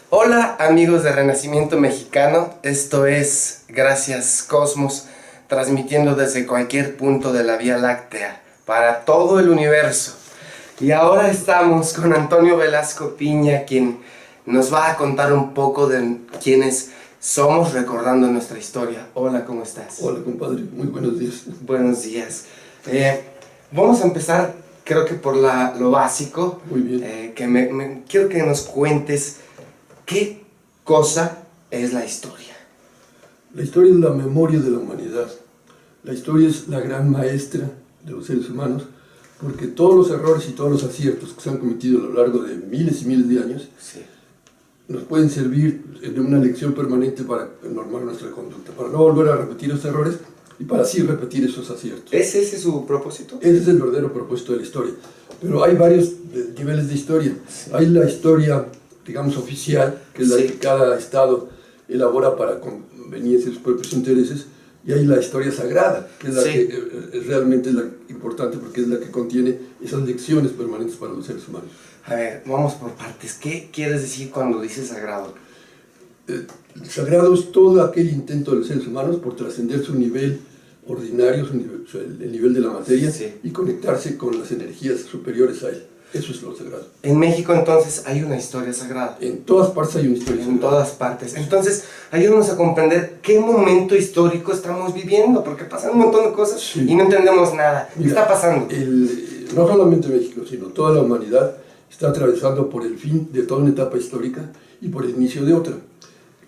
Hola amigos de Renacimiento Mexicano, esto es Gracias Cosmos, transmitiendo desde cualquier punto de la Vía Láctea, para todo el universo. Y ahora estamos con Antonio Velasco Piña, quien nos va a contar un poco de quiénes somos, recordando nuestra historia. Hola, ¿cómo estás? Hola, compadre, muy buenos días. Buenos días. Vamos a empezar, creo que por lo básico. Muy bien. Quiero que nos cuentes qué cosa es la historia. La historia es la memoria de la humanidad. La historia es la gran maestra de los seres humanos, porque todos los errores y todos los aciertos que se han cometido a lo largo de miles y miles de años nos pueden servir de una lección permanente para normar nuestra conducta, para no volver a repetir esos errores y para así repetir esos aciertos. ¿Es ese su propósito? Ese es el verdadero propósito de la historia. Pero hay varios niveles de historia. Hay la historia, digamos, oficial, que es la que cada estado elabora para conveniencia de sus propios intereses, y hay la historia sagrada, que es la que realmente es la importante porque es la que contiene esas lecciones permanentes para los seres humanos. A ver, vamos por partes. ¿Qué quieres decir cuando dices sagrado? Sagrado es todo aquel intento de los seres humanos por trascender su nivel ordinario, el nivel de la materia, y conectarse con las energías superiores a él. Eso es lo sagrado. En México, entonces, hay una historia sagrada. En todas partes hay una historia sagrada. En todas partes. Entonces, ayúdanos a comprender qué momento histórico estamos viviendo, porque pasan un montón de cosas y no entendemos nada. ¿Qué está pasando? No solamente México, sino toda la humanidad está atravesando por el fin de toda una etapa histórica y por el inicio de otra.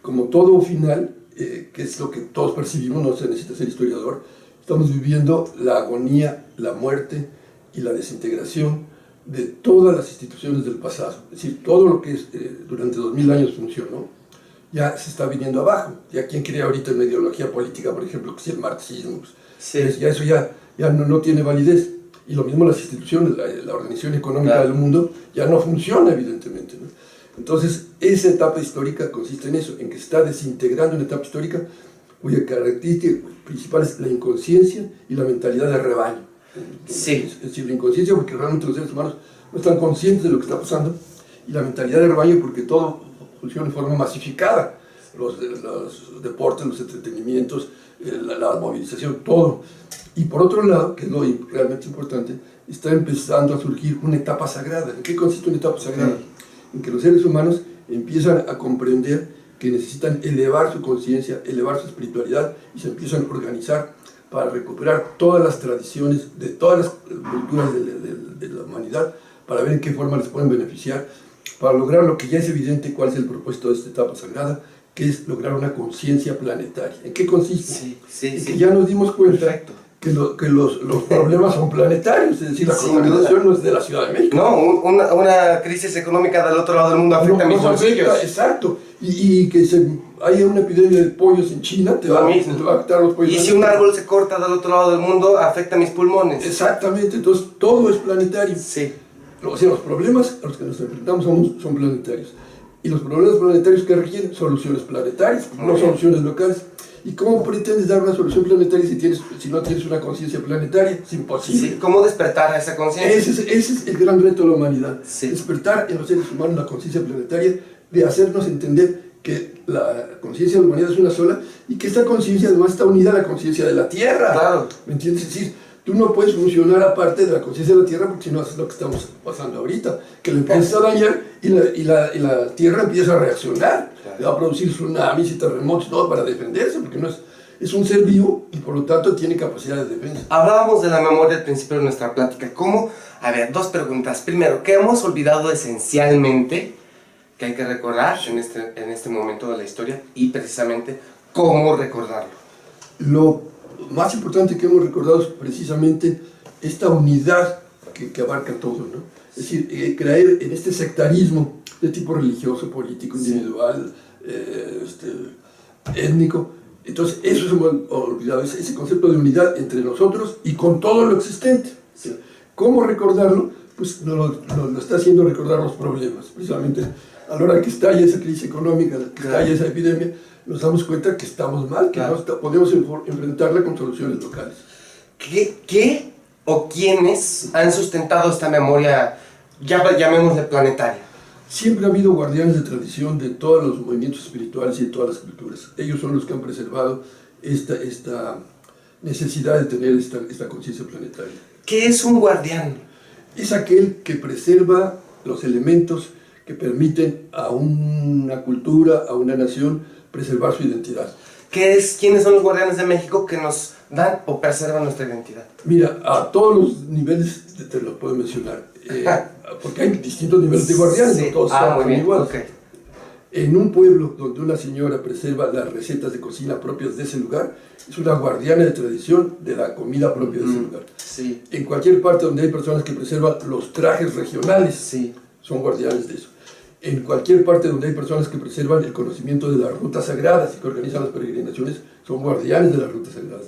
Como todo final, que es lo que todos percibimos, no se necesita ser historiador, estamos viviendo la agonía, la muerte y la desintegración de todas las instituciones del pasado. Es decir, todo lo que durante 2000 años funcionó, ya se está viniendo abajo. Ya quien crea ahorita una ideología política, por ejemplo, que es el marxismo, ya eso ya no tiene validez. Y lo mismo las instituciones, la organización económica del mundo ya no funciona, evidentemente, ¿no? Entonces, esa etapa histórica consiste en eso, en que se está desintegrando una etapa histórica cuya característica principal es la inconsciencia y la mentalidad de rebaño. Es decir, la inconsciencia porque realmente los seres humanos no están conscientes de lo que está pasando, y la mentalidad de rebaño porque todo funciona de forma masificada, los deportes, los entretenimientos, la movilización, todo. Y por otro lado, que es lo realmente importante, está empezando a surgir una etapa sagrada. ¿En qué consiste una etapa sagrada? En que los seres humanos empiezan a comprender que necesitan elevar su conciencia, elevar su espiritualidad, y se empiezan a organizar para recuperar todas las tradiciones de todas las culturas de la humanidad, para ver en qué forma les pueden beneficiar, para lograr lo que ya es evidente cuál es el propósito de esta etapa sagrada, que es lograr una conciencia planetaria. ¿En qué consiste? En que ya nos dimos cuenta que los problemas son planetarios, es decir, la contaminación no es de la Ciudad de México. No, una crisis económica del otro lado del mundo afecta a mis bolsillos. Exacto, y que haya una epidemia de pollos en China, te va a afectar los pollos. Y si un árbol se corta del otro lado del mundo, afecta a mis pulmones. Exactamente, entonces todo es planetario. O sea, los problemas a los que nos enfrentamos son planetarios. Y los problemas planetarios que requieren soluciones planetarias, no soluciones locales. ¿Y cómo pretendes dar una solución planetaria si no tienes una conciencia planetaria? Es imposible. ¿Cómo despertar a esa conciencia? Ese es el gran reto de la humanidad. Despertar en los seres humanos la conciencia planetaria, de hacernos entender que la conciencia de la humanidad es una sola, y que esta conciencia además está unida a la conciencia de la Tierra. ¿Me entiendes? Es decir, tú no puedes funcionar aparte de la conciencia de la Tierra, porque si no haces lo que estamos pasando ahorita, que le empiezas a dañar y la Tierra empieza a reaccionar, va a producir tsunamis y terremotos, todo para defenderse, porque es un ser vivo y por lo tanto tiene capacidad de defensa. Hablábamos de la memoria al principio de nuestra plática. ¿Cómo? A ver, dos preguntas. Primero, ¿qué hemos olvidado esencialmente que hay que recordar en este momento de la historia? Y precisamente, ¿cómo recordarlo? Lo más importante que hemos recordado es precisamente esta unidad que abarca todo, ¿no? Es decir, creer en este sectarismo de tipo religioso, político, individual, étnico. Entonces, eso se hemos olvidado, ese concepto de unidad entre nosotros y con todo lo existente. ¿Cómo recordarlo? Pues lo está haciendo recordar los problemas. Precisamente a la hora que estalla esa crisis económica, que estalla esa epidemia, nos damos cuenta que estamos mal, que no podemos enfrentarla con soluciones locales. ¿Qué o quiénes han sustentado esta memoria, ya llamémosle planetaria? Siempre ha habido guardianes de tradición de todos los movimientos espirituales y de todas las culturas. Ellos son los que han preservado esta necesidad de tener esta conciencia planetaria. ¿Qué es un guardián? Es aquel que preserva los elementos que permiten a una cultura, a una nación, preservar su identidad. ¿Quiénes son los guardianes de México que nos dan o preservan nuestra identidad? Mira, a todos los niveles te los puedo mencionar, porque hay distintos niveles de guardianes, sí. No todos son iguales. Okay. En un pueblo donde una señora preserva las recetas de cocina propias de ese lugar, es una guardiana de tradición de la comida propia de ese lugar. Sí. En cualquier parte donde hay personas que preservan los trajes regionales, sí. son guardianes de eso. En cualquier parte donde hay personas que preservan el conocimiento de las rutas sagradas y que organizan las peregrinaciones, son guardianes de las rutas sagradas.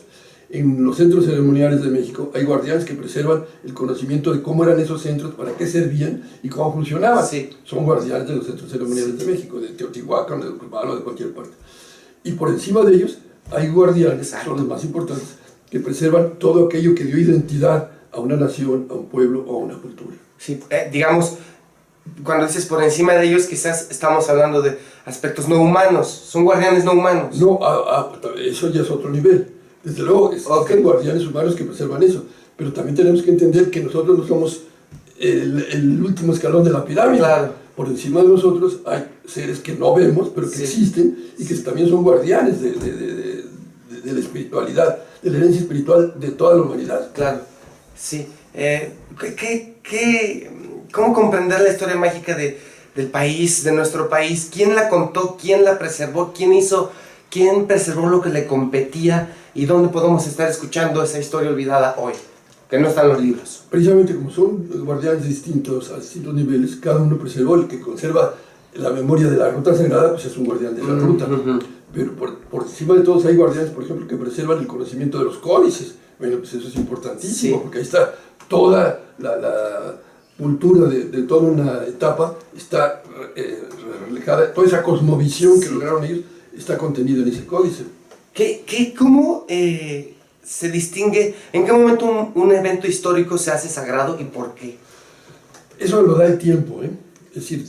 En los centros ceremoniales de México hay guardianes que preservan el conocimiento de cómo eran esos centros, para qué servían y cómo funcionaban. Sí. Son guardianes de los centros ceremoniales de México, de Teotihuacán, de Ucrumalo, de cualquier parte. Y por encima de ellos hay guardianes, que son los más importantes, que preservan todo aquello que dio identidad a una nación, a un pueblo o a una cultura. Sí, digamos, cuando dices por encima de ellos, quizás estamos hablando de aspectos no humanos, son guardianes no humanos. No, eso ya es otro nivel. Desde luego, hay guardianes humanos que preservan eso, pero también tenemos que entender que nosotros no somos el último escalón de la pirámide. Claro. Por encima de nosotros hay seres que no vemos, pero que existen y que también son guardianes de la espiritualidad, de la herencia espiritual de toda la humanidad. Claro, sí. ¿Cómo comprender la historia mágica del país, de nuestro país? ¿Quién la contó? ¿Quién la preservó? ¿Quién preservó lo que le competía? ¿Y dónde podemos estar escuchando esa historia olvidada hoy? Que no están en los libros. Precisamente como son guardianes distintos, a distintos niveles, cada uno preservó. El que conserva la memoria de la ruta sagrada, pues es un guardián de la ruta. Pero por encima de todos hay guardianes, por ejemplo, que preservan el conocimiento de los códices. Bueno, pues eso es importantísimo, porque ahí está toda la cultura de toda una etapa, está reflejada, toda esa cosmovisión que lograron ellos, está contenida en ese códice. ¿Cómo se distingue, en qué momento un evento histórico se hace sagrado y por qué? Eso lo da el tiempo, Es decir,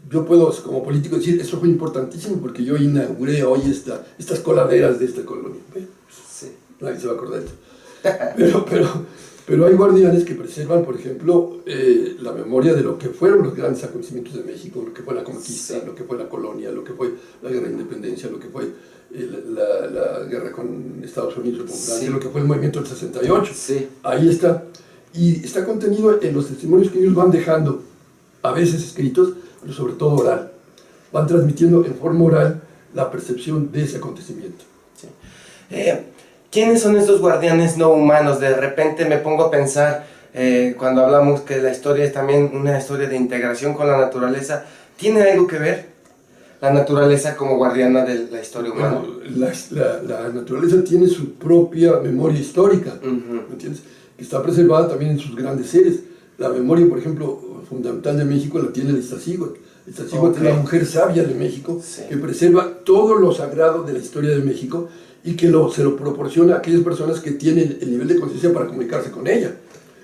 yo puedo como político decir, eso fue importantísimo porque yo inauguré hoy estas coladeras de esta colonia. Sí. Nadie se va a acordar de eso. Pero hay guardianes que preservan, por ejemplo, la memoria de lo que fueron los grandes acontecimientos de México, lo que fue la conquista, lo que fue la colonia, lo que fue la guerra de independencia, lo que fue la guerra con Estados Unidos, con Francia, lo que fue el movimiento del 68. Sí. Ahí está. Y está contenido en los testimonios que ellos van dejando, a veces escritos, pero sobre todo oral. Van transmitiendo en forma oral la percepción de ese acontecimiento. Sí. ¿Quiénes son estos guardianes no humanos? De repente me pongo a pensar, cuando hablamos que la historia es también una historia de integración con la naturaleza, ¿tiene algo que ver la naturaleza como guardiana de la historia humana? Bueno, la naturaleza tiene su propia memoria histórica, ¿me entiendes? Que está preservada también en sus grandes seres. La memoria, por ejemplo, fundamental de México la tiene el Iztaccíhuatl. El Iztaccíhuatl es la mujer sabia de México, que preserva todo lo sagrado de la historia de México y que se lo proporciona a aquellas personas que tienen el nivel de conciencia para comunicarse con ella.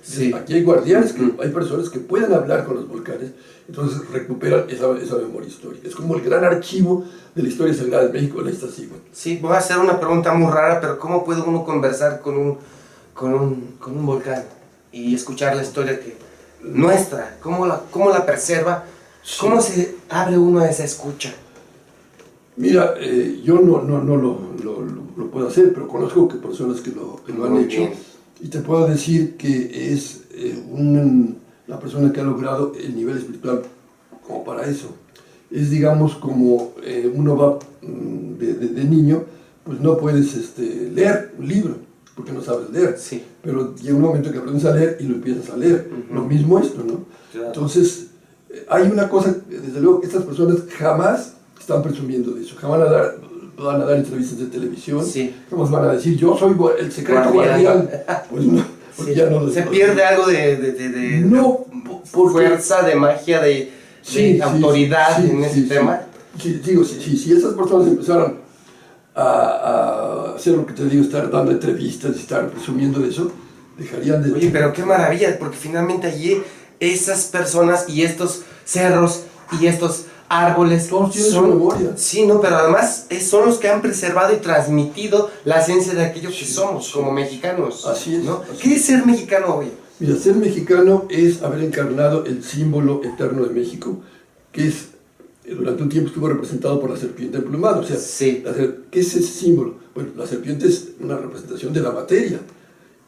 Sí. Aquí hay guardianes, hay personas que pueden hablar con los volcanes, entonces recuperan esa memoria histórica. Es como el gran archivo de la historia sagrada de México, la Iztaccíhuatl. Sí, voy a hacer una pregunta muy rara, pero ¿cómo puede uno conversar con un volcán y escuchar la historia nuestra? ¿Cómo la preserva? Sí. ¿Cómo se abre uno a esa escucha? Mira, yo no lo puedo hacer, pero conozco personas que lo han hecho. Bien. Y te puedo decir que es la persona que ha logrado el nivel espiritual como para eso. Es, digamos, como uno va de niño, pues no puedes leer un libro, porque no sabes leer. Sí. Pero llega un momento que aprendes a leer y lo empiezas a leer. Lo mismo esto, ¿no? Claro. Entonces, hay una cosa, desde luego, estas personas jamás están presumiendo de eso, jamás van a dar entrevistas de televisión, jamás van a decir, yo soy el secreto guardián. Pues no, porque ya no se pierde algo de fuerza, de magia, de autoridad en ese tema. Sí, digo, si esas personas empezaran a hacer lo que te digo, estar dando entrevistas y estar presumiendo de eso, dejarían de... Oye, pero qué maravilla, porque finalmente allí esas personas y estos cerros y estos árboles todos tienen su memoria. Sí, no, pero además son los que han preservado y transmitido la esencia de aquellos que somos como mexicanos. Así es. ¿No? Así ¿Qué es ser mexicano hoy? Mira, ser mexicano es haber encarnado el símbolo eterno de México, que es, durante un tiempo estuvo representado por la serpiente emplumada. O sea, sí. ¿Qué es ese símbolo? Bueno, la serpiente es una representación de la materia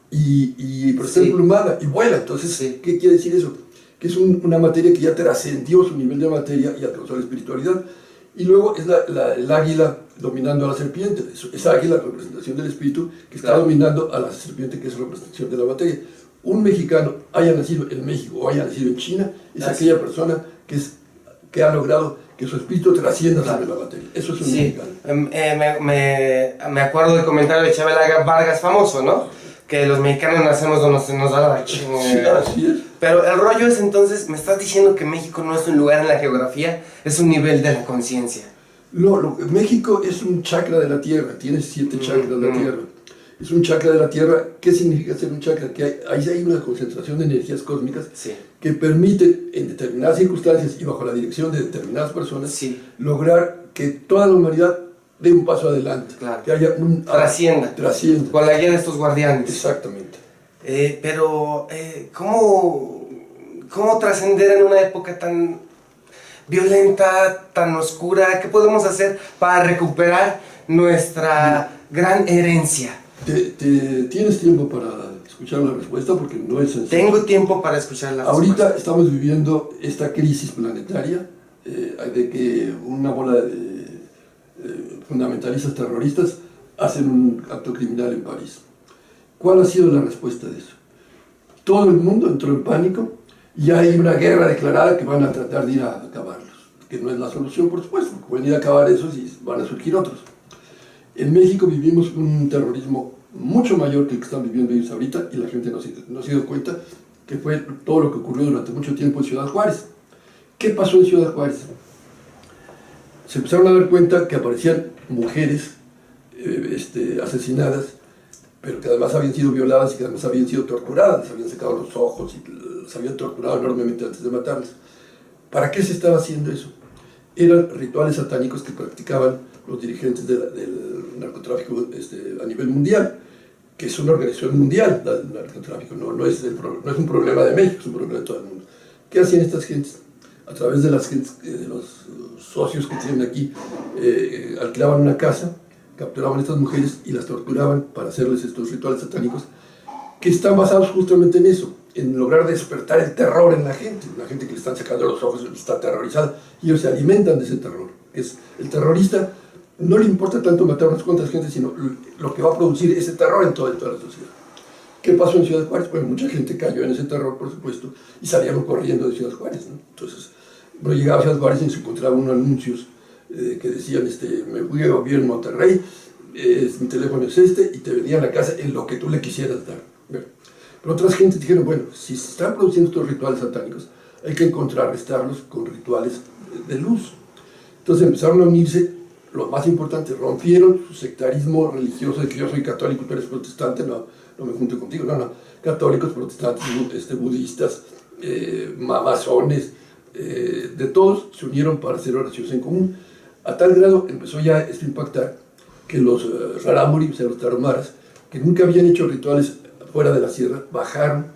y pero está emplumada y vuela. Entonces, ¿qué quiere decir eso? Que es una materia que ya trascendió su nivel de materia y alcanzó la espiritualidad. Y luego es el águila dominando a la serpiente. Esa águila, representación del espíritu, que está dominando a la serpiente, que es representación de la materia. Un mexicano, haya nacido en México o haya nacido en China, es aquella persona que ha logrado que su espíritu trascienda sobre la materia. Eso es un mexicano. Me acuerdo del comentario de Chabela Vargas famoso, ¿no? Que los mexicanos nacemos donde se nos da la chingada. Sí, así es. Pero el rollo es entonces, me estás diciendo que México no es un lugar en la geografía, es un nivel de la conciencia. No, México es un chakra de la tierra, tiene 7 chakras de la tierra. Es un chakra de la tierra. ¿Qué significa ser un chakra? Que ahí hay una concentración de energías cósmicas que permite, en determinadas circunstancias y bajo la dirección de determinadas personas, lograr que toda la humanidad dé un paso adelante, que haya un... Trascienda. Con la guía de estos guardianes. Exactamente. Pero, ¿cómo trascender en una época tan violenta, tan oscura? ¿Qué podemos hacer para recuperar nuestra gran herencia? ¿Tienes tiempo para escuchar la respuesta? Porque no es sencillo. Tengo tiempo para escuchar la respuesta. Ahorita estamos viviendo esta crisis planetaria de que una bola de fundamentalistas terroristas hacen un acto criminal en París. ¿Cuál ha sido la respuesta de eso? Todo el mundo entró en pánico y hay una guerra declarada que van a tratar de ir a acabarlos. Que no es la solución, por supuesto, porque pueden ir a acabar esos y van a surgir otros. En México vivimos un terrorismo mucho mayor que el que están viviendo ellos ahorita y la gente no se dio cuenta que fue todo lo que ocurrió durante mucho tiempo en Ciudad Juárez. ¿Qué pasó en Ciudad Juárez? Se empezaron a dar cuenta que aparecían mujeres asesinadas, pero que además habían sido violadas y que además habían sido torturadas, les habían sacado los ojos y las habían torturado enormemente antes de matarlas. ¿Para qué se estaba haciendo eso? Eran rituales satánicos que practicaban los dirigentes del narcotráfico a nivel mundial, que es una organización mundial, el narcotráfico, no es un problema de México, es un problema de todo el mundo. ¿Qué hacían estas gentes? A través de los socios que tienen aquí, alquilaban una casa, capturaban a estas mujeres y las torturaban para hacerles estos rituales satánicos, que están basados justamente en eso, en lograr despertar el terror en la gente que le están sacando los ojos, está aterrorizada, y ellos se alimentan de ese terror. El terrorista no le importa tanto matar unas cuantas gentes, sino lo que va a producir ese terror en toda la sociedad. ¿Qué pasó en Ciudad Juárez? Pues mucha gente cayó en ese terror, por supuesto, y salieron corriendo de Ciudad Juárez, ¿no? Entonces, uno llegaba a Ciudad Juárez y se encontraba unos anuncios que decían, me fui a vivir en Monterrey, mi teléfono es y te vendían a la casa en lo que tú le quisieras dar. Bueno, pero otras gentes dijeron, bueno, si se están produciendo estos rituales satánicos, hay que contrarrestarlos con rituales de luz. Entonces empezaron a unirse, lo más importante, rompieron su sectarismo religioso de que yo soy católico, tú eres protestante, no me junto contigo, no, católicos, protestantes, budistas, masones, de todos se unieron para hacer oraciones en común. A tal grado empezó ya esto a impactar que los rarámuri, o sea, los tarahumaras, que nunca habían hecho rituales fuera de la sierra, bajaron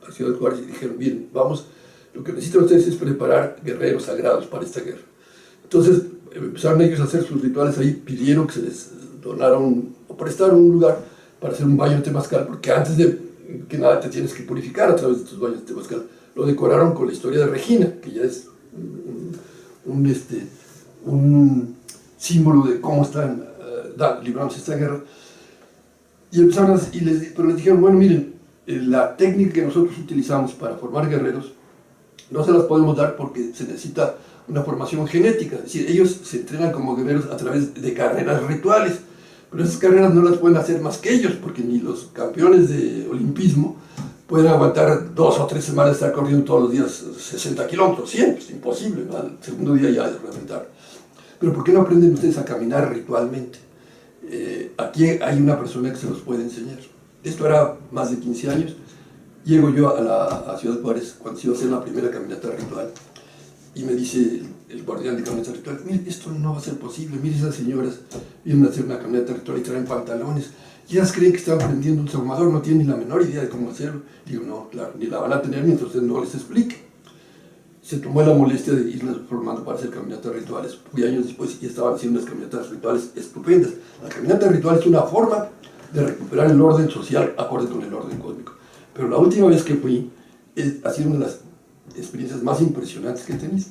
a Ciudad Juárez y dijeron, bien, vamos, lo que necesitan ustedes es preparar guerreros sagrados para esta guerra. Entonces empezaron ellos a hacer sus rituales ahí, pidieron que se les donaron o prestaron un lugar para hacer un baño en temazcal, porque antes de que nada te tienes que purificar a través de tus baños de temazcal. Lo decoraron con la historia de Regina, que ya es un símbolo de cómo están librándose esta guerra. Y empezaron pero les dijeron, bueno, miren, la técnica que nosotros utilizamos para formar guerreros no se las podemos dar porque se necesita una formación genética. Es decir, ellos se entrenan como guerreros a través de carreras rituales, pero esas carreras no las pueden hacer más que ellos, porque ni los campeones de olimpismo pueden aguantar 2 o 3 semanas estar corriendo todos los días 60 kilómetros, 100, pues imposible, ¿no? Al segundo día ya es reventar. Pero ¿por qué no aprenden ustedes a caminar ritualmente? Aquí hay una persona que se los puede enseñar. Esto era más de 15 años. Llego yo a Ciudad Juárez cuando se iba a hacer la primera caminata ritual y me dice el guardián de caminata ritual, mire, esto no va a ser posible, mire, esas señoras vienen a hacer una caminata ritual y traen pantalones, y ellas creen que están prendiendo un saumador, no tienen ni la menor idea de cómo hacerlo. Digo, no, claro, ni la van a tener mientras usted no les explique. Se tomó la molestia de irlas formando para hacer caminatas rituales, y años después ya estaban haciendo unas caminatas rituales estupendas. La caminata ritual es una forma de recuperar el orden social acorde con el orden cósmico. Pero la última vez que fui, ha sido una de las experiencias más impresionantes que he tenido.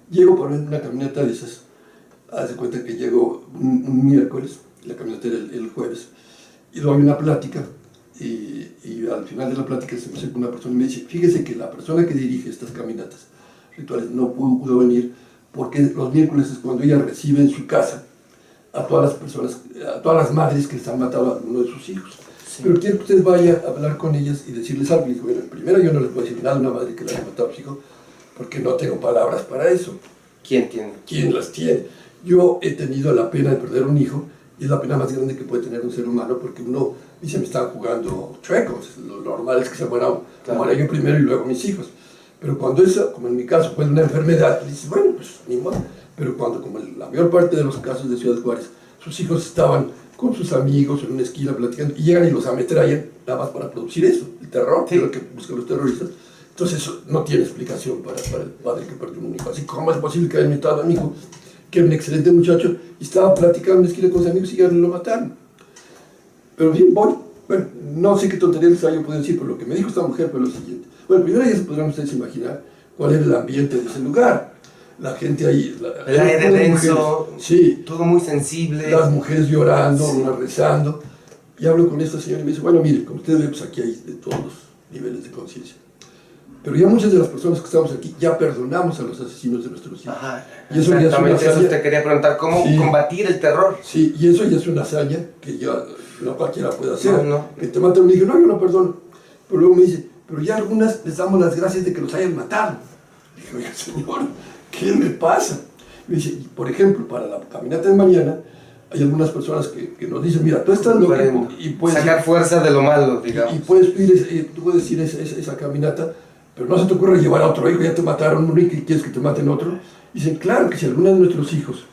Llego por una caminata de esas, haz de cuenta que llego un miércoles, la caminata era el jueves, y doy una plática, y al final de la plática se me acerca una persona y me dice, fíjese que la persona que dirige estas caminatas rituales no pudo venir porque los miércoles es cuando ella recibe en su casa a todas las personas, a todas las madres que les han matado a uno de sus hijos. Sí. Pero quiero que usted vaya a hablar con ellas y decirles algo. Y digo, bueno, primero yo no les puedo decir nada a una madre que le haya matado a su hijo, porque no tengo palabras para eso. ¿Quién tiene? ¿Quién las tiene? Yo he tenido la pena de perder un hijo, y es la pena más grande que puede tener un ser humano, porque uno dice, me están jugando chuecos, lo normal es que se muera yo primero y luego mis hijos. Pero cuando eso, como en mi caso, fue una enfermedad, dices, bueno, pues ni modo. Pero cuando, como la mayor parte de los casos de Ciudad Juárez, sus hijos estaban con sus amigos en una esquina platicando, y llegan y los ametrallan, nada más para producir eso, el terror, que es lo que buscan los terroristas. Entonces eso no tiene explicación para el padre que perdió un hijo. Así, ¿cómo es posible que hayan matado a mi hijo, que era un excelente muchacho, y estaba platicando en una esquina con sus amigos y ya lo mataron? Pero bien, voy. Bueno, no sé qué tontería les haya podido decir, pero lo que me dijo esta mujer fue lo siguiente. Bueno, primero ya se podrán ustedes imaginar cuál era el ambiente de ese lugar. La gente ahí... El aire denso, sí, todo muy sensible. Las mujeres llorando, unas rezando. Y hablo con esta señora y me dice, bueno, mire, como ustedes ven, pues aquí hay de todos los niveles de conciencia. Pero ya muchas de las personas que estamos aquí ya perdonamos a los asesinos de nuestros hijos. Ajá, y eso exactamente, ya es eso te quería preguntar, ¿cómo combatir el terror? Sí, y eso ya es una hazaña que ya no cualquiera puede hacer. No. Que te matan un hijo, no, yo no perdono. Pero luego me dice, pero ya algunas les damos las gracias de que los hayan matado. Digo, oiga, señor, ¿qué me pasa? Me dice, por ejemplo, para la caminata de mañana, hay algunas personas que nos dicen, mira, tú estás loco y puedes sacar fuerza de lo malo, digamos. Y puedes ir, tú puedes ir esa caminata, pero no se te ocurre llevar a otro hijo, ya te mataron un hijo y quieres que te maten otro. Dicen, claro que si alguno de nuestros hijos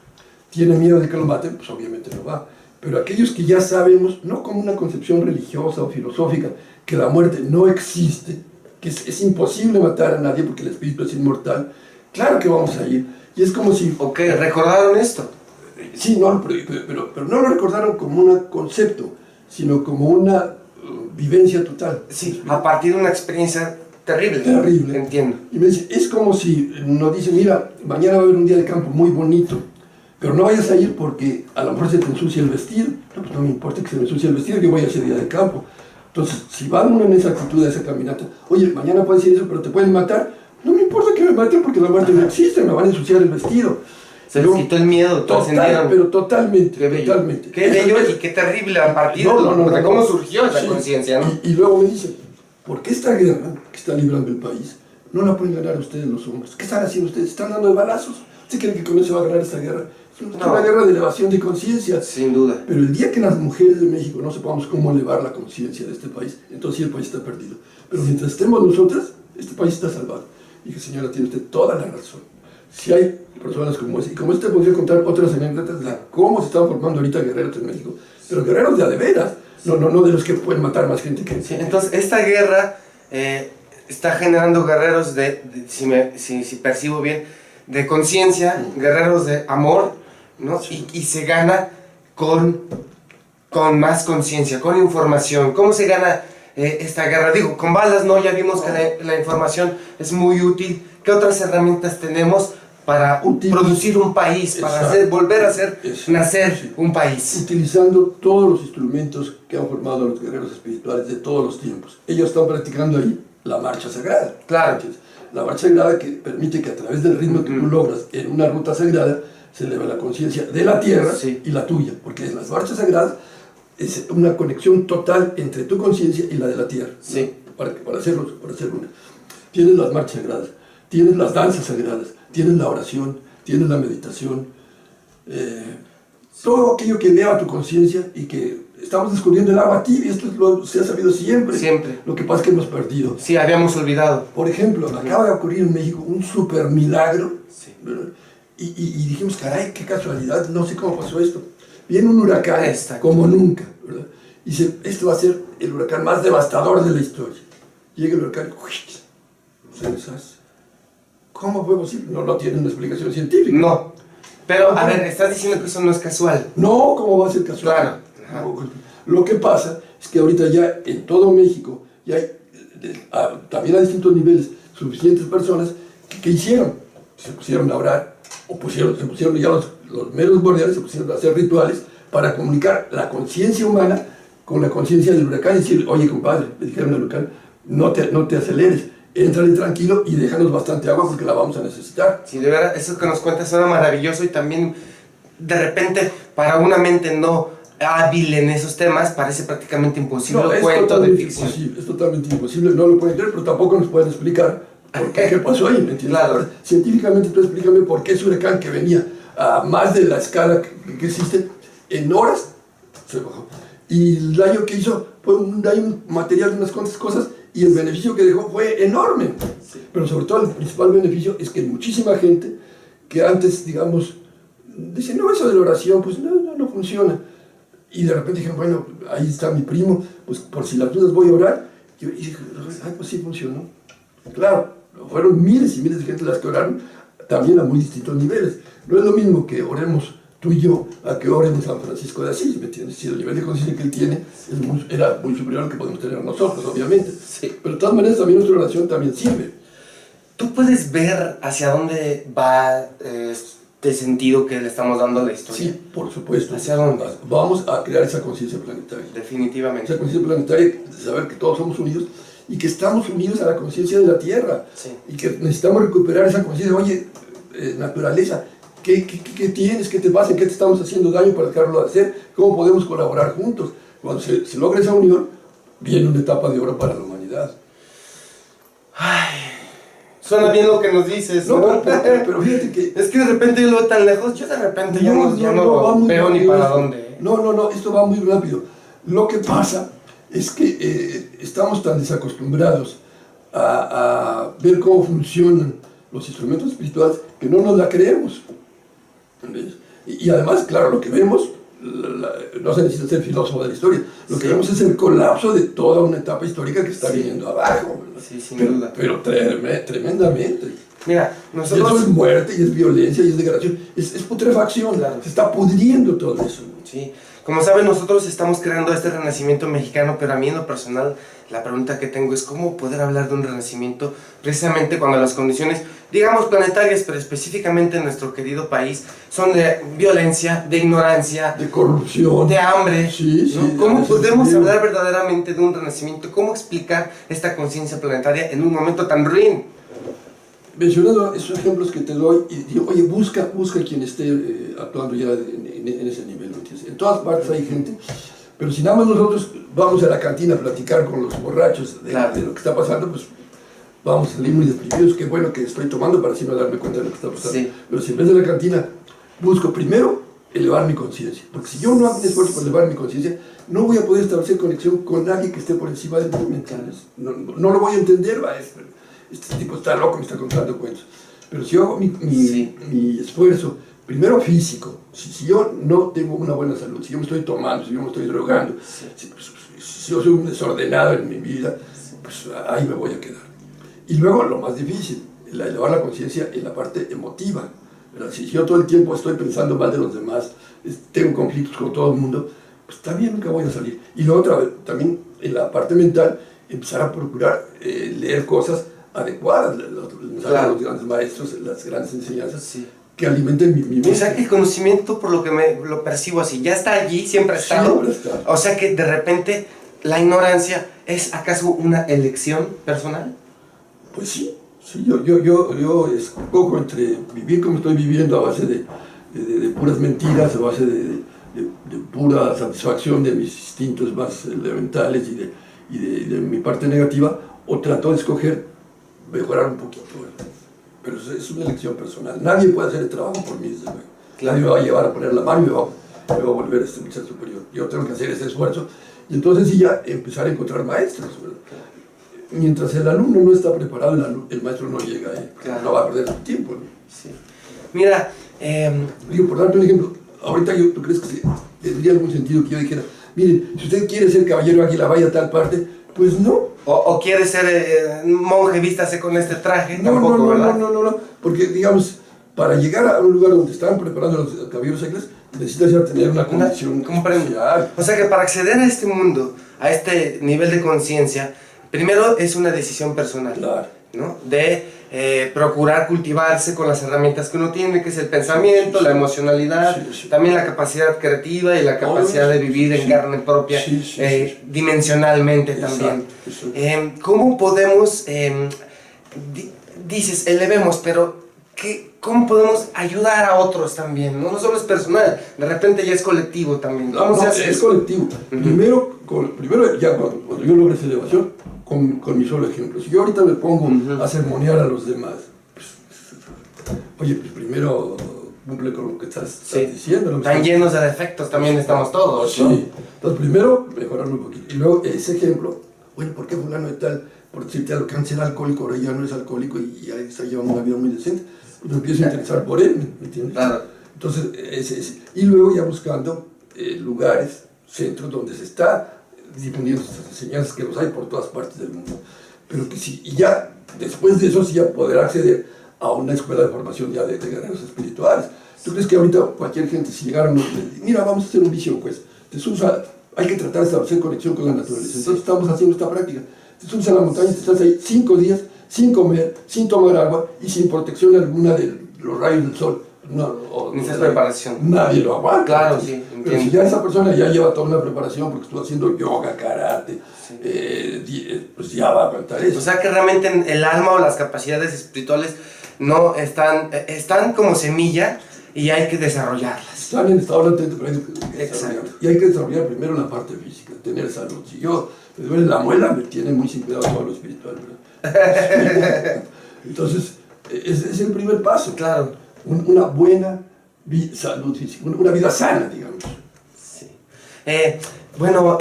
tiene miedo de que lo maten, pues obviamente no va. Pero aquellos que ya sabemos, no como una concepción religiosa o filosófica, que la muerte no existe, que es imposible matar a nadie porque el espíritu es inmortal, claro que vamos a ir. Y es como si... Ok, ¿recordaron esto? Sí, no, pero no lo recordaron como un concepto, sino como una vivencia total. Sí, a partir de una experiencia terrible. Terrible. Entiendo. Y me dice, es como si nos dice, mira, mañana va a haber un día de campo muy bonito, pero no vayas a ir porque a lo mejor se te ensucia el vestido. No, pues no me importa que se me ensucie el vestido, yo voy a ese día de campo. Entonces, si va uno en esa actitud de esa caminata, oye, mañana puedes decir eso, pero te pueden matar, no me importa que me maten porque la muerte no existe, me van a ensuciar el vestido. Se les quitó el miedo, pero totalmente, qué bello, totalmente. Qué bello y qué terrible a partir de cómo surgió esa conciencia, ¿no? Y luego me dice, ¿por qué esta guerra que está librando el país no la pueden ganar ustedes los hombres? ¿Qué están haciendo ustedes? ¿Están dando de balazos? ¿Usted cree que con eso va a ganar esta guerra? Es una guerra de elevación de conciencia. Sin duda. Pero el día que las mujeres de México no sepamos cómo elevar la conciencia de este país, entonces sí el país está perdido. Pero mientras estemos nosotras, este país está salvado. Y dije, señora, tiene usted toda la razón. Si hay personas como esa, y como esta podría contar otras anécdotas de cómo se están formando ahorita guerreros en México, pero guerreros de a de veras, no de los que pueden matar más gente que... Sí, entonces esta guerra está generando guerreros si percibo bien, de conciencia, guerreros de amor, ¿no? Sí. Y se gana con más conciencia, con información. ¿Cómo se gana esta guerra? Digo, con balas no, ya vimos que la información es muy útil. ¿Qué otras herramientas tenemos para producir un país, para volver a hacer nacer un país? Utilizando todos los instrumentos que han formado los guerreros espirituales de todos los tiempos. Ellos están practicando ahí la marcha sagrada. Claro. Entonces, la marcha sagrada que permite que a través del ritmo que tú logras en una ruta sagrada se eleve la conciencia de la tierra y la tuya, porque en las marchas sagradas es una conexión total entre tu conciencia y la de la tierra, sí, ¿no? para hacer una. Tienes las marchas sagradas, tienes las danzas sagradas, tienes la oración, tienes la meditación, todo aquello que eleva tu conciencia y que estamos descubriendo el agua tibia, esto se ha sabido siempre. Siempre. Lo que pasa es que hemos perdido. Sí, habíamos olvidado. Por ejemplo, acaba de ocurrir en México un super milagro, Sí. y dijimos, caray, qué casualidad, no sé cómo pasó esto. Viene un huracán Exacto. como nunca, ¿verdad? Y dice, esto va a ser el huracán más devastador de la historia. Llega el huracán, se deshace. ¿Cómo fue posible? No tiene una explicación científica. No. Pero, a ver, estás diciendo que eso no es casual. No, ¿cómo va a ser casual? Claro. No, lo que pasa es que ahorita ya en todo México ya hay, también a distintos niveles, suficientes personas que hicieron, se pusieron a orar, o se pusieron ya los meros guardianes, se pusieron a hacer rituales para comunicar la conciencia humana con la conciencia del huracán y decir, oye compadre, le dijeron al huracán, no te aceleres, éntrale tranquilo y déjanos bastante agua porque la vamos a necesitar. Sí, de verdad, eso que nos cuentas suena maravilloso y también, de repente, para una mente no hábil en esos temas, parece prácticamente imposible. No, es cuento de totalmente ficción. imposible, es totalmente imposible, no lo pueden entender, pero tampoco nos pueden explicar qué pasó ahí, ¿me entiendes? Claro. Científicamente tú explícame por qué ese huracán que venía a más de la escala que existe, en horas se bajó. Y el daño que hizo fue un daño material de unas cuantas cosas y el beneficio que dejó fue enorme. Sí. Pero sobre todo el principal beneficio es que muchísima gente que antes, digamos, dice, no, eso de la oración, pues no funciona. Y de repente dije, bueno, ahí está mi primo, pues por si las dudas voy a orar. Y dije, ay, pues sí funcionó. Claro, fueron miles y miles de gente las que oraron, también a muy distintos niveles. No es lo mismo que oremos tú y yo a que oremos San Francisco de Asís, ¿me entiendes? Si el nivel de conciencia que él tiene era muy superior al que podemos tener nosotros, obviamente. Sí. Pero de todas maneras también nuestra oración también sirve. ¿Tú puedes ver hacia dónde va este sentido que le estamos dando a la historia? Sí, por supuesto. ¿Hacia dónde? Vamos a crear esa conciencia planetaria. Definitivamente. Esa conciencia planetaria de saber que todos somos unidos y que estamos unidos a la conciencia de la Tierra. Sí. Y que necesitamos recuperar esa conciencia. Oye, naturaleza, ¿qué tienes? ¿Qué te pasa? ¿En qué te estamos haciendo daño para dejarlo de hacer? ¿Cómo podemos colaborar juntos? Cuando se logra esa unión, viene una etapa de oro para la humanidad. Ay, suena bien lo que nos dices, ¿no? No, pero fíjate que... Es que de repente yo lo veo tan lejos, yo de repente ya no va muy veo ni rápido para esto. dónde. ¿eh? No, esto va muy rápido. Lo que pasa es que estamos tan desacostumbrados a ver cómo funcionan los instrumentos espirituales que no nos la creemos. ¿Ves? Y además, claro, lo que vemos, no se necesita ser filósofo de la historia, lo que vemos es el colapso de toda una etapa histórica que está viniendo abajo. ¿Verdad? Sí, sin duda. Pero tremendamente. Mira, Y nosotros... eso es muerte, y es violencia, y es degradación, es putrefacción, Claro. se está pudriendo todo eso. Sí, como saben, nosotros estamos creando este renacimiento mexicano, pero a mí en lo personal, la pregunta que tengo es cómo poder hablar de un renacimiento precisamente cuando las condiciones, digamos planetarias, pero específicamente en nuestro querido país, son de violencia, de ignorancia, De corrupción. de hambre. Sí, ¿no? sí, ¿Cómo eso podemos sí. hablar verdaderamente de un renacimiento? ¿Cómo explicar esta conciencia planetaria en un momento tan ruin? Mencionando esos ejemplos que te doy, y digo, oye, busca quien esté actuando ya en ese nivel, ¿me entiendes? En todas partes hay gente, pero si nada más nosotros vamos a la cantina a platicar con los borrachos de lo que está pasando, pues vamos a salir muy deprimidos. Qué bueno que estoy tomando para así no darme cuenta de lo que está pasando. Sí. Pero si en vez de la cantina busco primero elevar mi conciencia, porque si yo no hago un esfuerzo por elevar mi conciencia, no voy a poder establecer conexión con nadie que esté por encima de mí, ¿me entiendes? No lo voy a entender, va, este tipo está loco, me está contando cuentos. Pero si yo hago mi esfuerzo, primero físico, si yo no tengo una buena salud, si yo me estoy tomando, si yo me estoy drogando, si yo soy un desordenado en mi vida, pues ahí me voy a quedar. Y luego lo más difícil, elevar la conciencia en la parte emotiva. ¿Verdad? Si yo todo el tiempo estoy pensando mal de los demás, tengo conflictos con todo el mundo, pues también nunca voy a salir. Y luego otra vez, también en la parte mental, empezar a procurar leer cosas adecuadas, los grandes maestros, las grandes enseñanzas que alimenten mi mente. O sea que el conocimiento, por lo que lo percibo así, ya está allí, siempre ha estado. Siempre está. O sea que de repente la ignorancia es acaso una elección personal. Pues sí, yo escojo entre vivir como estoy viviendo a base de puras mentiras, a base de pura satisfacción de mis instintos más elementales y de mi parte negativa, o trato de escoger mejorar un poquito, ¿verdad? Pero es una elección personal. Nadie puede hacer el trabajo por mí, desde luego. Nadie me va a llevar a poner la mano y me va luego volver a ser superior. Yo tengo que hacer ese esfuerzo y entonces sí ya empezar a encontrar maestros, ¿verdad? Mientras el alumno no está preparado, el maestro no llega ahí, claro. No va a perder su tiempo, ¿no? Sí. Mira, digo, por darte un ejemplo, ahorita ¿tú crees que tendría algún sentido que yo dijera, miren, si usted quiere ser caballero águila, vaya a tal parte? Pues no. O quiere ser monje, vístase con este traje, no, tampoco, ¿verdad? No, porque digamos, para llegar a un lugar donde están preparando los caballeros águilas, necesitas ya tener una condición especial. O sea que para acceder a este mundo, a este nivel de conciencia, primero es una decisión personal, claro, ¿no? De procurar cultivarse con las herramientas que uno tiene, que es el pensamiento, la emocionalidad, también la capacidad creativa y la capacidad de vivir en carne propia, dimensionalmente también. ¿Cómo podemos, dices, elevemos, pero ¿cómo podemos ayudar a otros también? No solo es personal, de repente ya es colectivo también. ¿Cómo se hace? Es colectivo. Primero, ya cuando yo logre esa elevación, con mi solo ejemplo. Si yo ahorita me pongo a sermonear a los demás, oye, pues primero cumple con lo que estás diciendo. Están llenos de defectos, también estamos todos, ¿no? Sí. Entonces primero mejorarlo un poquito. Y luego ese ejemplo, oye, ¿por qué fulano de tal, por decirte algo, que antes era alcohólico, ahora ya no es alcohólico y ya está llevando una vida muy decente? Pues me empiezo a interesar por él, ¿me entiendes? Claro. Entonces, y luego ya buscando lugares, centros donde se está difundiendo estas enseñanzas, que los hay por todas partes del mundo, pero que sí, y ya después de eso sí ya poder acceder a una escuela de formación ya de guerreros espirituales. ¿Tú crees que ahorita cualquier gente, si llegaran, mira, vamos a hacer un visión, pues, te subes hay que tratar de establecer conexión con la naturaleza, entonces estamos haciendo esta práctica, te subes a la montaña, te estás ahí 5 días, sin comer, sin tomar agua y sin protección alguna de los rayos del sol. Necesitas preparación. Nadie lo aguanta. Claro, sí, entiendo. Pero si ya esa persona ya lleva toda una preparación porque estuvo haciendo yoga, karate, pues ya va a aguantar eso. O sea que realmente el alma o las capacidades espirituales no están como semilla y hay que desarrollarlas. Están en estado latente, pero hay que Exacto. Y hay que desarrollar primero la parte física, tener salud. Si yo me duele la muela, me tiene muy sin cuidado todo lo espiritual, ¿verdad? Entonces, es el primer paso. Claro. Una buena salud física, una vida sana, digamos. Sí. Bueno,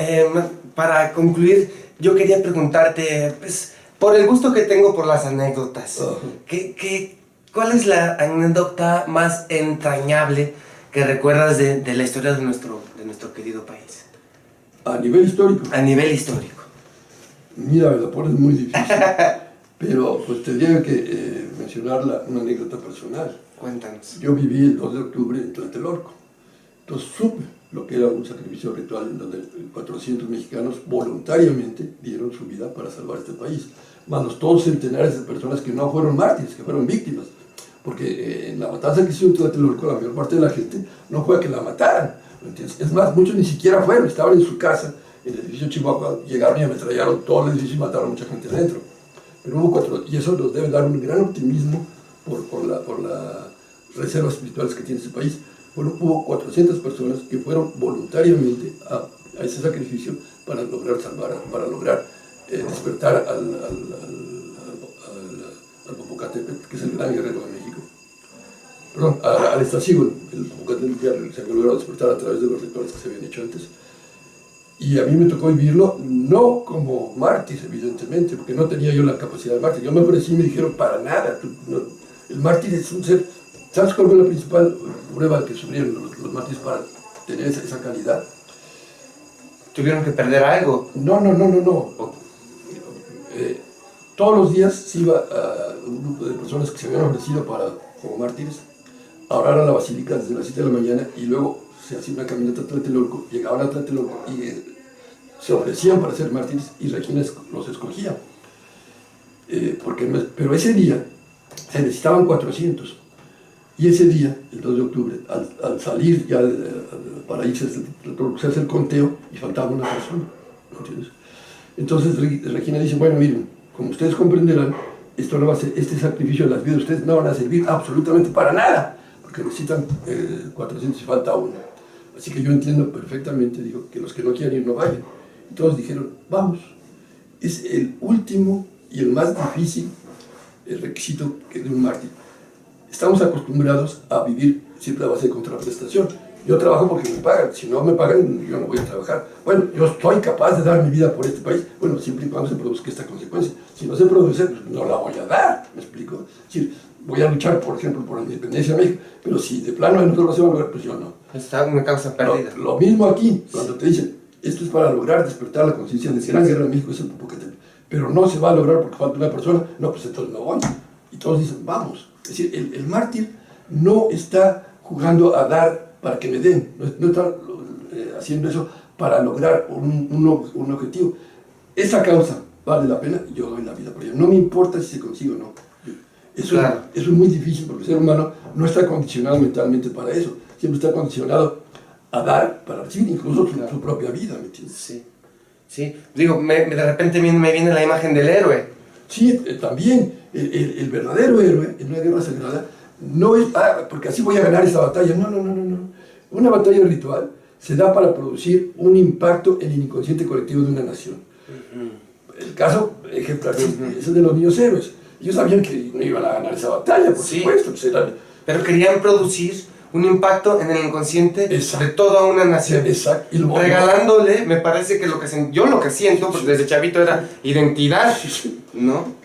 para concluir, yo quería preguntarte, pues, por el gusto que tengo por las anécdotas, ¿cuál es la anécdota más entrañable que recuerdas de la historia de nuestro querido país? A nivel histórico. A nivel histórico. Mira, me la pones muy difícil, pero pues tendría que mencionar una anécdota personal. Cuéntanos. Yo viví el 2 de octubre en Tlatelolco, entonces supe lo que era un sacrificio ritual en donde 400 mexicanos voluntariamente dieron su vida para salvar este país, más los todos centenares de personas que no fueron mártires, que fueron víctimas, porque en la matanza que hizo en Tlatelolco la mayor parte de la gente no fue a que la mataran, ¿entiendes? Es más, muchos ni siquiera fueron, estaban en su casa, en el edificio Chihuahua, llegaron y ametrallaron todo el edificio y mataron a mucha gente dentro, pero hubo 4, y eso nos debe dar un gran optimismo por las reservas espirituales que tiene este país. Bueno, hubo 400 personas que fueron voluntariamente a ese sacrificio para lograr salvar, para lograr despertar al Popocatépetl, que es el gran guerrero de México. Perdón, al Iztaccíhuatl, el Popocatépetl se había logrado despertar a través de los rituales que se habían hecho antes. Y a mí me tocó vivirlo, no como mártir, evidentemente, porque no tenía yo la capacidad de mártir. Yo me ofrecí y me dijeron, para nada, el mártir es un ser. ¿Sabes cuál fue la principal prueba que sufrieron los mártires para tener esa calidad? ¿Tuvieron que perder algo? No. Todos los días se iba a un grupo de personas que se habían ofrecido como mártires a orar a la basílica desde las 7 de la mañana y luego se hacía una caminata a Tlatelolco, llegaban a Tlatelolco y se ofrecían para ser mártires y Regina los escogía. Pero ese día se necesitaban 400. Y ese día, el 2 de octubre, al salir ya para irse se hace el conteo y faltaba una persona, ¿no entiendes? Entonces Regina dice, bueno, miren, como ustedes comprenderán, esto no va a ser, este sacrificio de las vidas de ustedes no van a servir absolutamente para nada, porque necesitan 400 y falta uno. Así que yo entiendo perfectamente, digo, que los que no quieran ir no vayan. Y todos dijeron, vamos. Es el último y el más difícil requisito de un mártir. Estamos acostumbrados a vivir siempre a base de contraprestación. Yo trabajo porque me pagan, si no me pagan yo no voy a trabajar. Bueno, yo soy capaz de dar mi vida por este país, bueno, siempre y cuando se produzca esta consecuencia. Si no se produce, pues no la voy a dar, ¿me explico? Es decir, voy a luchar, por ejemplo, por la independencia de México, pero si de plano no lo se va a lograr, pues yo no. Está una causa perdida. Lo mismo aquí, cuando te dicen, esto es para lograr despertar la conciencia de la Gran Guerra de México, es el Popocatépetl, pero no se va a lograr porque falta una persona, no, pues entonces no voy. Y todos dicen, vamos. Es decir, el mártir no está jugando a dar para que me den, no está haciendo eso para lograr un objetivo. Esa causa vale la pena, yo doy la vida por ella. No me importa si se consigue o no. Eso, claro. Eso es muy difícil porque el ser humano no está condicionado mentalmente para eso. Siempre está condicionado a dar para recibir incluso su propia vida, ¿me entiendes? Sí, sí. Digo, de repente me viene la imagen del héroe. Sí, también. El verdadero héroe en una guerra sagrada no es, porque así voy a ganar esa batalla. No. Una batalla ritual se da para producir un impacto en el inconsciente colectivo de una nación. El caso ejemplar es el de los niños héroes. Ellos sabían que no iban a ganar esa batalla, por supuesto. Pues pero querían producir un impacto en el inconsciente de toda una nación. Exacto. Regalándole, me parece que yo lo que siento, porque desde chavito era identidad, ¿no?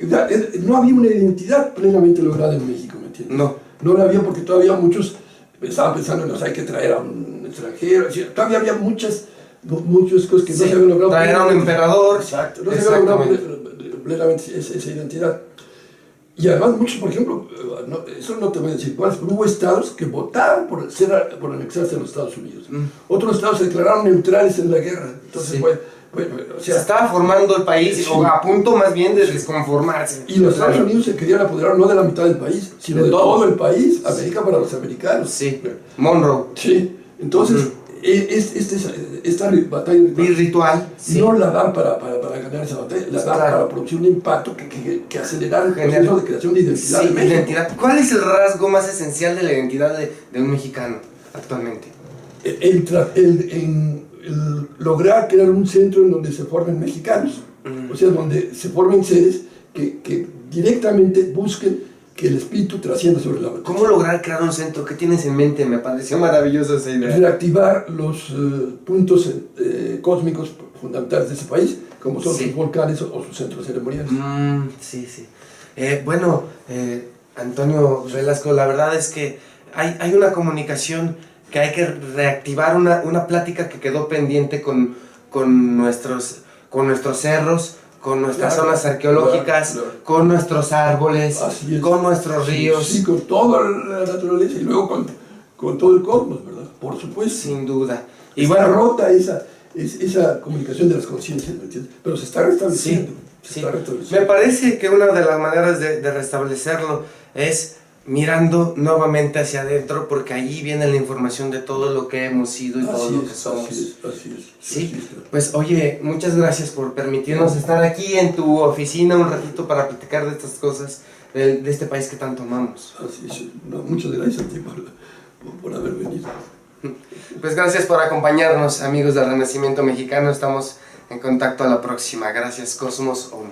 No había una identidad plenamente lograda en México, ¿me entiendes? No la había porque todavía muchos estaban pensando en hay que traer a un extranjero. Todavía había muchas cosas que no se habían logrado. Traer a un emperador. Exacto, no se había logrado plenamente esa identidad. Y además muchos, por ejemplo, eso no te voy a decir cuáles, pero hubo estados que votaron por anexarse a los Estados Unidos. Otros estados se declararon neutrales en la guerra. Entonces, o sea, se estaba formando el país, o a punto más bien de desconformarse. Y los Estados Unidos se querían apoderar no de la mitad del país, sino de todo el país, América para los americanos. Sí, Monroe. Sí, entonces esta batalla ritual no la dan para ganar esa batalla, la dan para producir un impacto que acelerar el proceso de creación de identidad de México. Identidad. ¿Cuál es el rasgo más esencial de la identidad de un mexicano actualmente? El lograr crear un centro en donde se formen mexicanos, o sea, donde se formen seres que directamente busquen que el espíritu trascienda sobre la materia. ¿Cómo lograr crear un centro? ¿Qué tienes en mente? Me pareció maravillosa esa idea. Reactivar los puntos cósmicos fundamentales de ese país, como son sus volcanes o sus centros ceremoniales. Sí. Bueno, Antonio Velasco, la verdad es que hay una comunicación que hay que reactivar, una plática que quedó pendiente con nuestros cerros, con nuestras zonas arqueológicas, con nuestros árboles, con nuestros ríos. Sí, con toda la naturaleza y luego con todo el cosmos, ¿verdad? Por supuesto. Sin duda. Y está rota esa comunicación de las conciencias, ¿me entiendes? Pero se está restableciendo. Me parece que una de las maneras de restablecerlo es mirando nuevamente hacia adentro, porque allí viene la información de todo lo que hemos sido y todo lo que somos. Así es. Sí, pues oye, muchas gracias por permitirnos estar aquí en tu oficina un ratito para platicar de estas cosas, de este país que tanto amamos. Así es. Muchas gracias a ti por haber venido. Pues gracias por acompañarnos, amigos del Renacimiento Mexicano. Estamos en contacto a la próxima. Gracias, Cosmos Om.